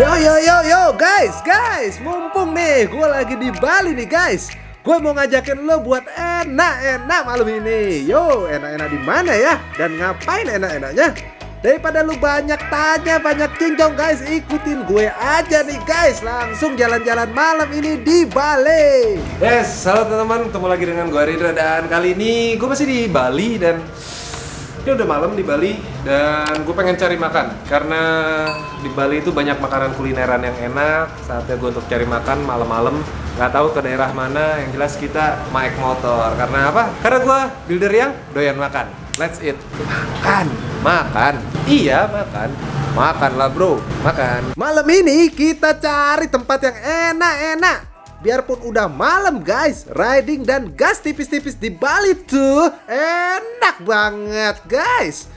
Yo guys, mumpung nih gue lagi di Bali nih guys. Gue mau ngajakin lo buat enak-enak malam ini. Yo, enak-enak di mana ya? Dan ngapain enak-enaknya? Daripada lu banyak tanya, banyak cincong guys, ikutin gue aja nih guys. Langsung jalan-jalan malam ini di Bali. Yes, halo teman-teman, ketemu lagi dengan gue Ridra. Dan kali ini gue masih di Bali dan ini udah malam di Bali. Dan gue pengen cari makan karena di Bali itu banyak makanan kulineran yang enak. Saatnya gue untuk cari makan malam-malam. Gak tahu ke daerah mana, yang jelas kita naik motor. Karena apa? Karena gue builder yang doyan makan. Let's eat. Makan. Iya, makan. Makan lah bro, makan. Malam ini kita cari tempat yang enak-enak. Biarpun udah malam guys, riding dan gas tipis-tipis di Bali tuh enak banget guys.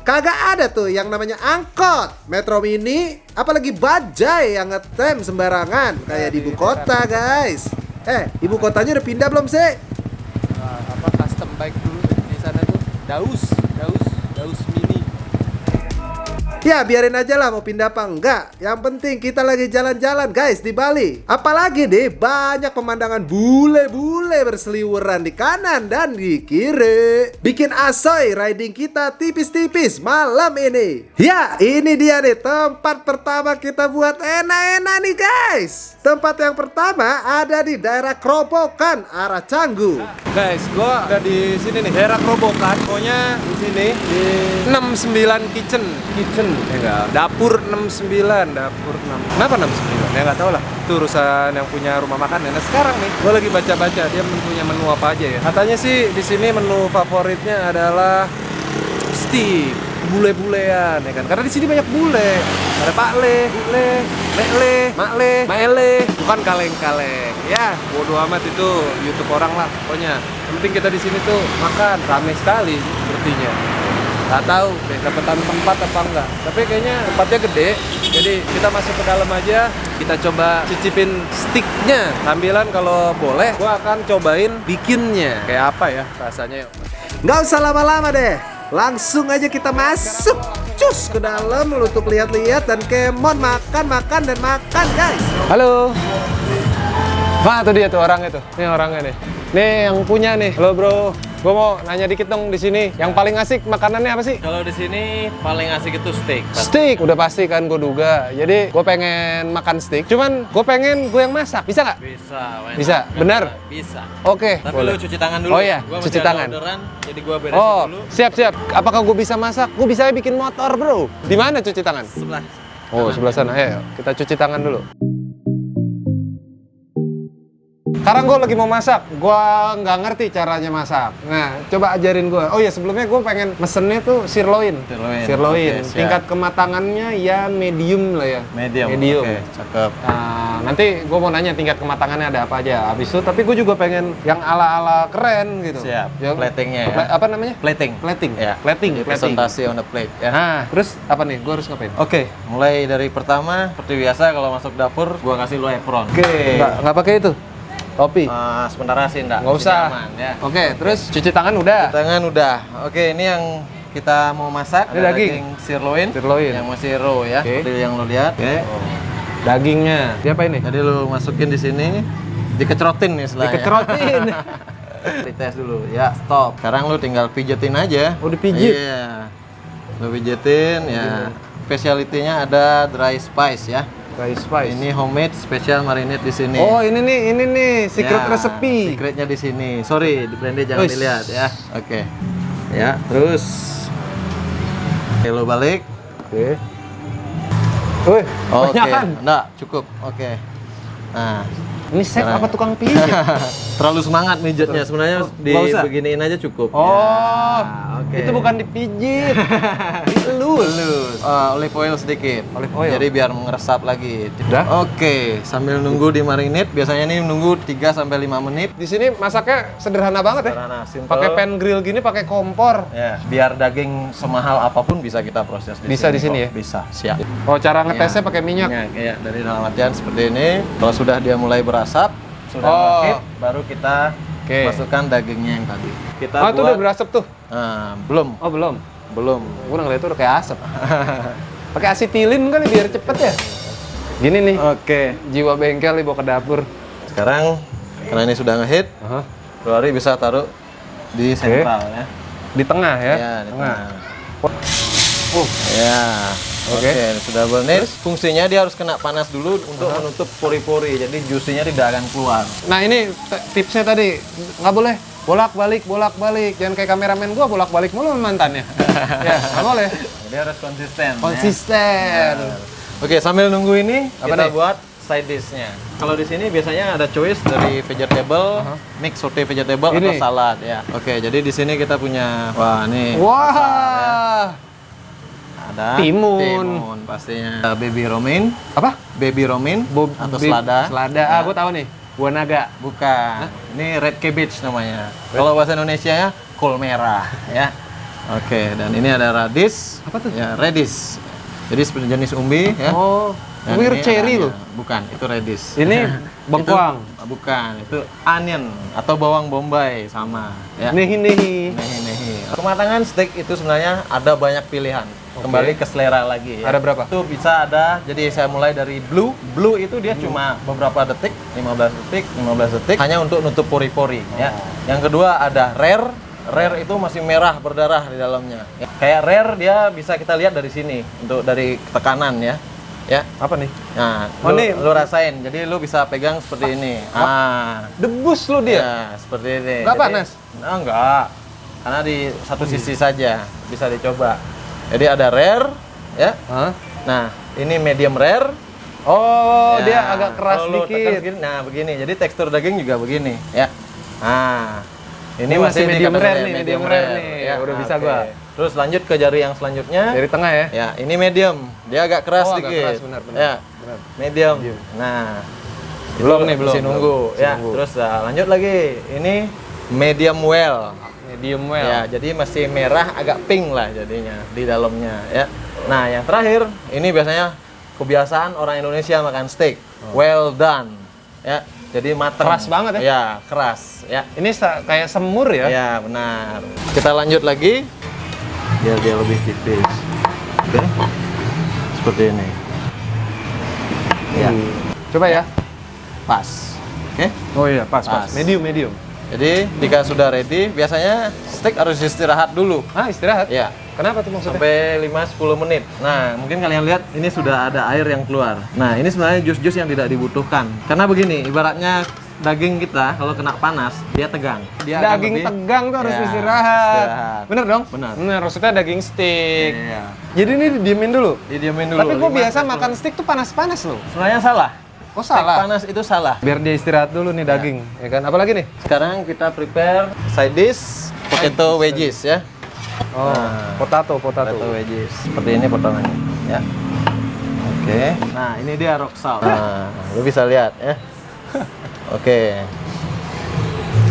Kagak ada tuh yang namanya angkot, metro mini, apalagi bajai yang ngetem sembarangan kayak di ibu kota guys. Ibu kotanya udah pindah belum sih? Custom bike dulu di sana tuh. Daus mini. Ya biarin aja lah mau pindah apa enggak. Yang penting kita lagi jalan-jalan guys di Bali. Apalagi deh banyak pemandangan bule-bule berseliweran di kanan dan di kiri. Bikin asoy riding kita tipis-tipis malam ini. Ya ini dia nih tempat pertama kita buat enak-enak nih guys. Tempat yang pertama ada di daerah Kerobokan arah Canggu. Guys, gua udah di sini nih, daerah Kerobokan. Pokoknya di sini di 69 kitchen. Ya enggak, dapur 69, dapur 6. Kenapa 69? Ya enggak tahu lah. Itu urusan yang punya rumah makan. Nah, sekarang nih, gua lagi baca-baca dia punya menu apa aja ya. Katanya sih di sini menu favoritnya adalah steak, bule-bulean ya kan. Karena di sini banyak bule. Ada Pak Le, Bule, Mele, Makle, Maele, bukan kaleng-kaleng. Ya, bodo amat itu YouTube orang lah pokoknya. Yang penting kita di sini tuh makan rame sekali sepertinya. Gak tahu deh dapetan tempat apa enggak. Tapi kayaknya tempatnya gede. Jadi kita masuk ke dalam aja. Kita coba cicipin sticknya. Tampilan kalau boleh, gua akan cobain bikinnya. Kayak apa ya rasanya. Nggak usah lama-lama deh. Langsung aja kita masuk. Cus ke dalam lu tuh lihat-lihat dan kemon makan dan makan guys. Halo. Wah, tuh dia tuh orangnya tuh. Ini orangnya nih. Nih yang punya nih. Halo bro. Gue mau nanya dikit dong di sini. Yang paling asik makanannya apa sih? Kalau di sini paling asik itu steak. Steak, udah pasti kan gue duga. Jadi gue pengen makan steak. Cuman gue pengen gue yang masak. Bisa nggak? Bisa. Bisa, benar? Bisa. Oke. Tapi boleh. lu cuci tangan dulu. Oh iya, Gua cuci masih ada tangan. orderan, jadi gua beresin Oh, dulu. siap. Apakah gue bisa masak? Gue bisa bikin motor bro. Di mana cuci tangan? Sebelah. Oh, sebelah sana. Ayo, kita cuci tangan dulu. Sekarang gue lagi mau masak, gue nggak ngerti caranya masak. Nah, coba ajarin gue. Oh ya, sebelumnya gue pengen mesennya tuh sirloin. Oke, siap. Tingkat kematangannya ya medium lah ya. Medium. Oke, cakep. Nah, nanti gue mau nanya tingkat kematangannya ada apa aja. Habis itu, tapi gue juga pengen yang ala-ala keren gitu. Siap. Ya, Platingnya ya. apa namanya? Plating. Ya. Plating. Presentasi on the plate ya. Nah, terus apa nih? Gue harus ngapain? Oke, mulai dari pertama seperti biasa kalau masuk dapur gua kasih lu apron. Oke. Nggak pakai itu? Topi? Sementara sih enggak. Nggak usah. Aman, ya. Oke, terus cuci tangan udah? Tangan udah. Oke, ini yang kita mau masak. Ini ada daging. sirloin. Sirloin. Yang masih raw ya. Oke. Seperti yang lo lihat. Oke. Dagingnya. Siapa ini? Jadi lu masukin di sini, dikecerotin nih istilahnya. Dikecerotin. Dites dulu. Ya, stop. Sekarang lu tinggal pijetin aja. Oh, dipijit? Iya. Lu pijetin ya. Specialty-nya ada dry spice ya. Dry spice. Ini homemade special marinade di sini. Oh, ini nih secret Ya, recipe. Secretnya di sini. Sorry, di brandnya jangan Wis. dilihat ya. Oke. Ya, terus Oke, lu balik. Oke. Wih, Oke. banyakan. Enggak, cukup. Oke. Nah, Ini chef Sekarang. apa tukang pijit? terlalu semangat mijitnya. Sebenarnya Nggak usah. dibeginiin aja cukup. Oh, Ya, oke. itu bukan dipijit. Dilus. Olive oil sedikit. Olive oil. Jadi biar meresap lagi. Udah? Oke, sambil nunggu di marinade, biasanya ini nunggu 3 sampai 5 menit. Di sini masaknya sederhana banget ya. Sederhana, simple. Pakai pan grill gini, pakai kompor. Ya, biar daging semahal apapun bisa kita proses di Bisa sini. di sini kok. ya? Bisa, siap. Oh, cara ngetesnya pakai minyak. Ya, dari dalam artian seperti ini. Kalau sudah dia mulai berasap, sudah Oh. mengkip, baru kita Oke. masukkan dagingnya yang tadi. Kita Oh, itu buat, udah berasap tuh. belum, Oh, belum. belum. Gue ngeliat itu udah kayak asap. Pakai asetilin kan biar cepet ya. Gini nih, Oke. jiwa bengkel dibawa ke dapur. Sekarang karena ini sudah ngehit, Aha. Lori bisa taruh di sentral ya. Di tengah ya? Ya, di tengah. Oh, Ya. Oke. Oke, sudah burnit. Fungsinya dia harus kena panas dulu untuk menutup pori-pori. Jadi juicy-nya tidak akan keluar. nah ini tipsnya tadi, nggak boleh bolak-balik. Jangan kayak kameramen gua bolak-balik mulu sama mantannya. Ya, nggak boleh. Jadi harus konsisten. Ya. Konsisten. Oke, sambil nunggu ini Apa kita nih? buat side dish-nya. Kalau di sini biasanya ada choice dari vegetable, mix saute vegetable atau Ini? salad ya. Oke, jadi di sini kita punya nih. Wah, Ada timun. pastinya. Ada baby romaine, apa? baby romaine atau selada. Selada, Ya. gua tahu nih. Buah naga. Bukan. Ini red cabbage namanya. Kalau bahasa Indonesia ya kol merah ya. Oke, dan ini ada radish. Apa tuh? Ya, radish. Jadi seperti jenis umbi ya. Oh, Dan weird ini cherry ada- loh. Bukan, itu radish. Ini bengkoang. Bukan, itu onion atau bawang bombay sama ya. Nehi. Nehi. Kematangan steak itu sebenarnya ada banyak pilihan. Kembali ke selera lagi ya. Ada berapa? Itu bisa ada, jadi saya mulai dari blue. Blue itu dia cuma beberapa detik, 15 detik hanya untuk nutup pori-pori ya. Yang kedua ada rare. Rare itu masih merah berdarah di dalamnya. Ya. Kayak rare dia bisa kita lihat dari sini untuk dari tekanan ya. Ya. Apa nih? Nah, Oh, nih. lu rasain. Jadi lu bisa pegang seperti ini. Debus lu dia. Ya, seperti ini. Nggak Jadi- panas? Nah, enggak. Karena di satu sisi saja bisa dicoba. Jadi ada rare, ya. Hah? Nah, ini medium rare. Oh, Ya, dia agak keras kalau lu tekan dikit. segini, nah, begini. Jadi tekstur daging juga begini, ya. Nah, Ini masih medium kategori rare nih, medium rare nih. Udah bisa oke. gua. Terus lanjut ke jari yang selanjutnya. Dari tengah ya. Ya, ini medium. Dia agak keras Oh, agak dikit. keras, benar. Ya, Benar. medium. Nah, Belum itu nih, belum. masih nunggu. Masih Ya, nunggu. terus lanjut lagi. Ini medium well. Medium well. Ya, jadi masih merah agak pink lah jadinya di dalamnya ya. Nah, yang terakhir ini biasanya kebiasaan orang Indonesia makan steak. Well done. Ya, jadi matang. Keras banget ya? Ya, keras ya. Ini kayak semur ya. Ya, benar. Kita lanjut lagi biar dia lebih tipis. Oke. Seperti ini. Ya, Coba ya. pas. Oke. Oh iya, pas. Pas. Medium. Jadi, jika sudah ready, biasanya steak harus istirahat dulu. Ah, istirahat. Ya. Kenapa tuh maksudnya? Sampai 5-10 menit. Nah, mungkin kalian lihat ini sudah ada air yang keluar. Nah, ini sebenarnya jus-jus yang tidak dibutuhkan. Karena begini, ibaratnya daging kita kalau kena panas, dia tegang. Dia akan Daging lebih- tegang tuh harus Ya, istirahat. Bener dong? Benar. Bener, maksudnya daging steak. Iya. Jadi ini didiemin dulu. Didiamin dulu. Tapi gua 5 biasa sampai makan 10. steak tuh panas-panas loh. Sebenarnya salah. Oh, Steak salah. panas itu salah. Biar dia istirahat dulu nih daging, ya kan? Apalagi nih? Sekarang kita prepare side dish potato wedges ya. Oh, Nah. potato. Potato wedges. Seperti ini potongannya ya. Oke. Nah, ini dia rock salt. Nah, lu bisa lihat ya. Oke.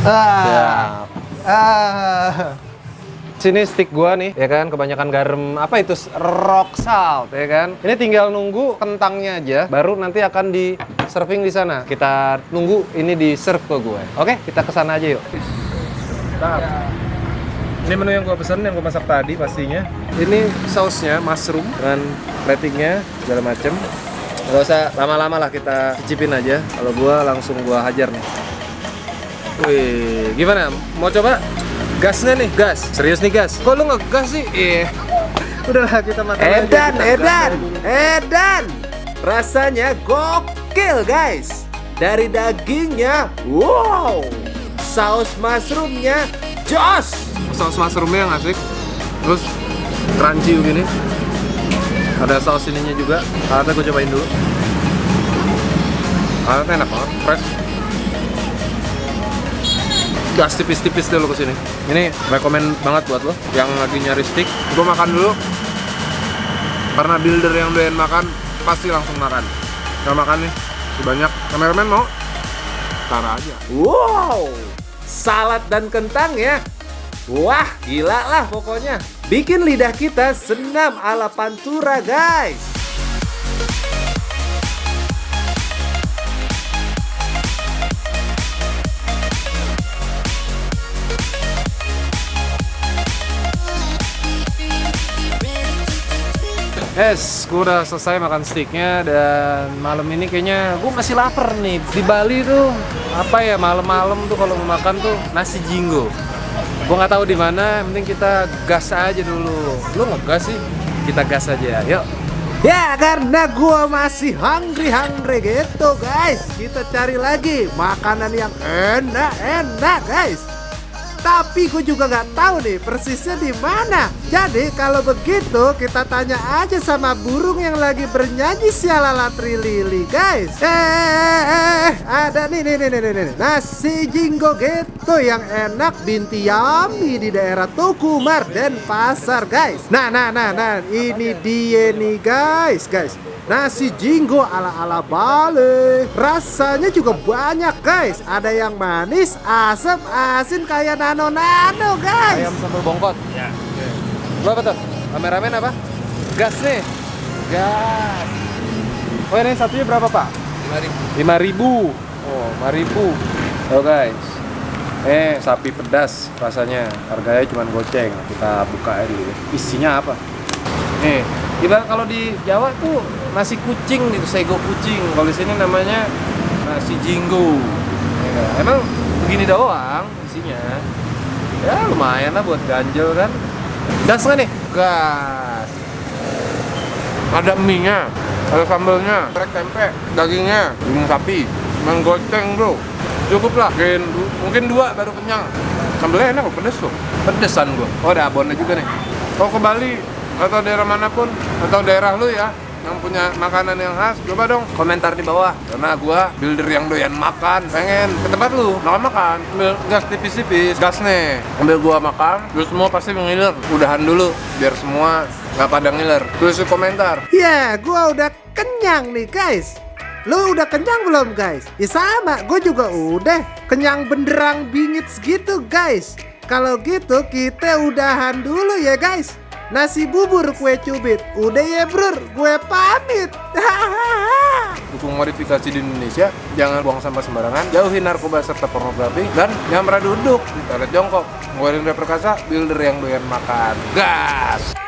Siap. Sini stick gua nih, ya kan? Kebanyakan garam. Apa itu? Rock salt, ya kan? Ini tinggal nunggu kentangnya aja, baru nanti akan di serving di sana. Kita nunggu ini di serve ke gue. Oke, kita ke sana aja yuk. Ini menu yang gua pesan, yang gua masak tadi pastinya. Ini sausnya mushroom dengan platingnya segala macem. Gak usah lama-lama lah, kita cicipin aja. Kalau gua langsung gua hajar nih. Wih, gimana? Mau coba? Gasnya nih, gas. Serius nih gas. Kok lu ngegas sih? Iya. Udahlah kita makan aja. Edan. Rasanya gokil guys. Dari dagingnya, wow. Saus mushroomnya, jos. Saus mushroomnya yang asik. Terus crunchy begini. Ada saus ininya juga. Alatnya gue cobain dulu. Alatnya enak banget, fresh. Gas tipis-tipis dulu ke sini. Ini rekomen banget buat lo yang lagi nyari steak. Gue makan dulu. Karena builder yang doyan makan pasti langsung makan. Gak makan nih sebanyak. Kameramen mau? Tara aja. Wow. Salad dan kentang ya. Wah, gila lah pokoknya. Bikin lidah kita senam ala Pantura, guys. Yes, gue udah selesai makan steaknya dan malam ini kayaknya gue masih lapar nih. Di Bali tuh apa ya, malam-malam tuh kalau mau makan tuh nasi jinggo. Gue nggak tahu di mana, yang penting kita gas aja dulu. Lu ngegas sih? Kita gas aja, yuk. Ya karena gua masih hungry gitu guys. Kita cari lagi makanan yang enak guys. Tapi gue juga nggak tahu nih persisnya di mana. Jadi kalau begitu kita tanya aja sama burung yang lagi bernyanyi sialala trilili guys. Ada nih nasi jinggo gitu yang enak binti yummy di daerah Tukumar dan Pasar guys. Nah ini dia nih guys. Nasi jinggo ala-ala Bali. Rasanya juga banyak guys. Ada yang manis, asam, asin kayak nano-nano guys. Ayam sambal bongkot. Ya. Berapa tuh? Kameramen apa? Gas nih. Gas. Oh ini satunya berapa Pak? 5.000. Oh 5.000. Oh guys. Sapi pedas rasanya. Harganya cuma goceng. Kita buka aja dulu. Isinya apa? Ibarat kalau di Jawa tuh nasi kucing gitu, sego kucing. Kalau di sini namanya nasi jinggo. Ya, emang begini doang isinya. Ya lumayan lah buat ganjel kan. Gas nggak nih? Gas. Ada mie-nya, ada sambelnya, krek tempe, dagingnya, daging sapi, menggoceng bro. Cukup lah, mungkin 2 baru kenyang. Sambelnya enak, pedes tuh. Pedesan gua. Oh ada abonnya juga nih. Kalau ke Bali atau daerah manapun atau daerah lu ya yang punya makanan yang khas, coba dong komentar di bawah. Karena gua builder yang doyan makan, pengen ke tempat lu makan, ambil gas tipis-tipis, gas nih, ambil gua makan, terus semua pasti mengiler. Udahan dulu biar semua nggak pada ngiler. Tulis di komentar. Ya gua udah kenyang nih guys. Lu udah kenyang belum guys? Ya sama, gue juga udah kenyang benderang bingit segitu guys. Kalau gitu kita udahan dulu ya guys. Nasi bubur kue cubit. Udah ya bro, gue pamit. Dukung modifikasi di Indonesia, jangan buang sampah sembarangan, jauhi narkoba serta pornografi, dan jangan pernah duduk di toilet jongkok. Gue Indra Perkasa, builder yang doyan makan. Gas!